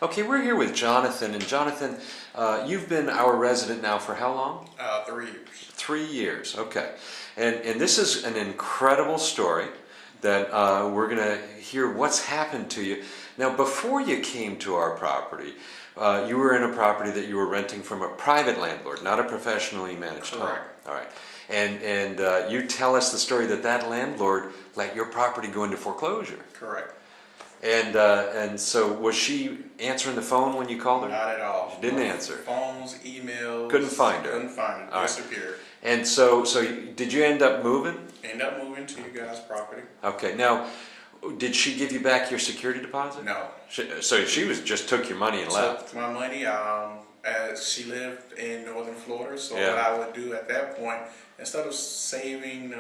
Okay, we're here with Jonathan, and Jonathan, you've been our resident now for how long? 3 years. 3 years, okay. And this is an incredible story that we're going to hear what's happened to you. Now, before you came to our property, you were in a property that you were renting from a private landlord, not a professionally managed home. Correct. All right. And you tell us the story that that landlord let your property go into foreclosure. Correct. And so was she answering the phone when you called her? Not at all. She didn't answer. Phones, emails. Couldn't find her. Couldn't find her. All right. Disappeared. And so did you end up moving? End up moving to you guys' property. Okay. Now, did she give you back your security deposit? No. So she just took your money and left? Took my money. As she lived in northern Florida, so Yeah. what I would do at that point, instead of saving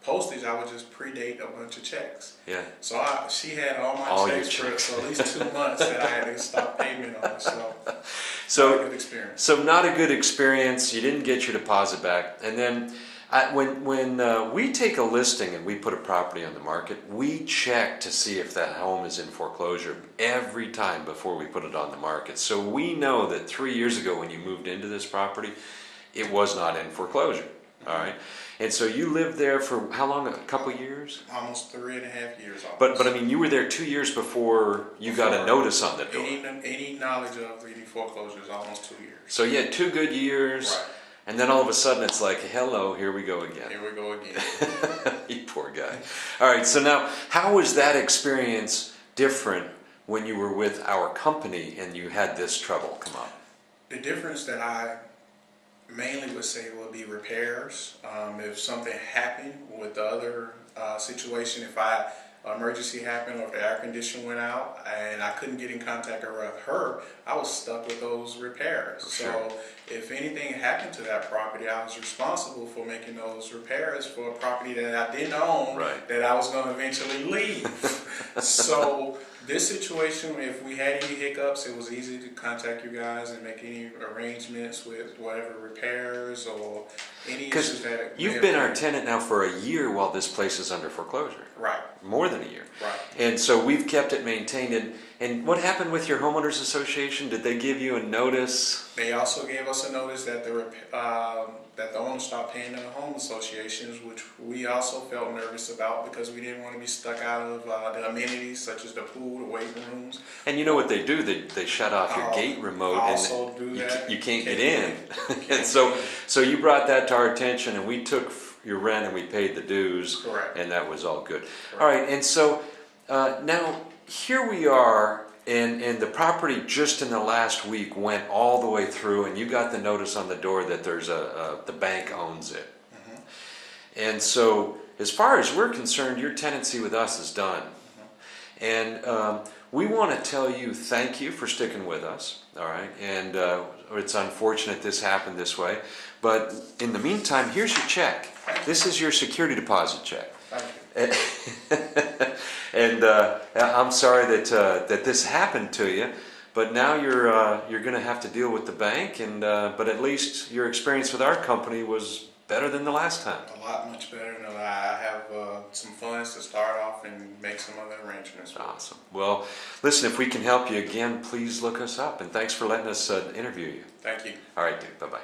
postage, I would just predate a bunch of checks. Yeah. So she had all my All checks your for checks. at least 2 months that I had to stop payment on. So not a good experience. So not a good experience. You didn't get your deposit back. And then when we take a listing and we put a property on the market, we check to see if that home is in foreclosure every time before we put it on the market. So we know that 3 years ago when you moved into this property, it was not in foreclosure. All right. And so you lived there for how long? A couple years? Almost 3.5 years. But I mean, you were there 2 years before you got a notice on the door. Any knowledge of the foreclosure is almost 2 years. So you had 2 good years. Right. And then all of a sudden it's like, hello, here we go again. Here we go again. You poor guy. All right, so now how was that experience different when you were with our company and you had this trouble come up? The difference that I mainly would say would be repairs. If something happened with the other situation, if emergency happened or if the air conditioner went out and I couldn't get in contact with her, I was stuck with those repairs. Sure. So if anything happened to that property, I was responsible for making those repairs for a property that I didn't own, right, that I was going to eventually leave. So this situation, if we had any hiccups, it was easy to contact you guys and make any arrangements with whatever repairs or any issues that... You've been our tenant now for a year while this place is under foreclosure. Right. More than a year. Right. And so we've kept it maintained. And what happened with your homeowners association? Did they give you a notice? They also gave us a notice that the owner stopped paying the home associations, which we also felt nervous about because we didn't want to be stuck out of the amenities such as the pool, the waiting rooms. And you know what they do? They shut off your gate remote, and you can't get in. And so you brought that to our attention, and we took your rent and we paid the dues. Correct. And that was all good. Correct. All right, and so now here we are, and the property just in the last week went all the way through, and you got the notice on the door that there's the bank owns it. Mm-hmm. And so as far as we're concerned, your tenancy with us is done. Mm-hmm. And we want to tell you thank you for sticking with us, all right? And it's unfortunate this happened this way, but in the meantime, here's your check. This is your security deposit check. Thank you. And I'm sorry that this happened to you, but now you're going to have to deal with the bank. And but at least your experience with our company was better than the last time. A lot much better. I have some funds to start off and make some other arrangements. Awesome. Well, listen, if we can help you again, please look us up. And thanks for letting us interview you. Thank you. All right, dude. Bye-bye.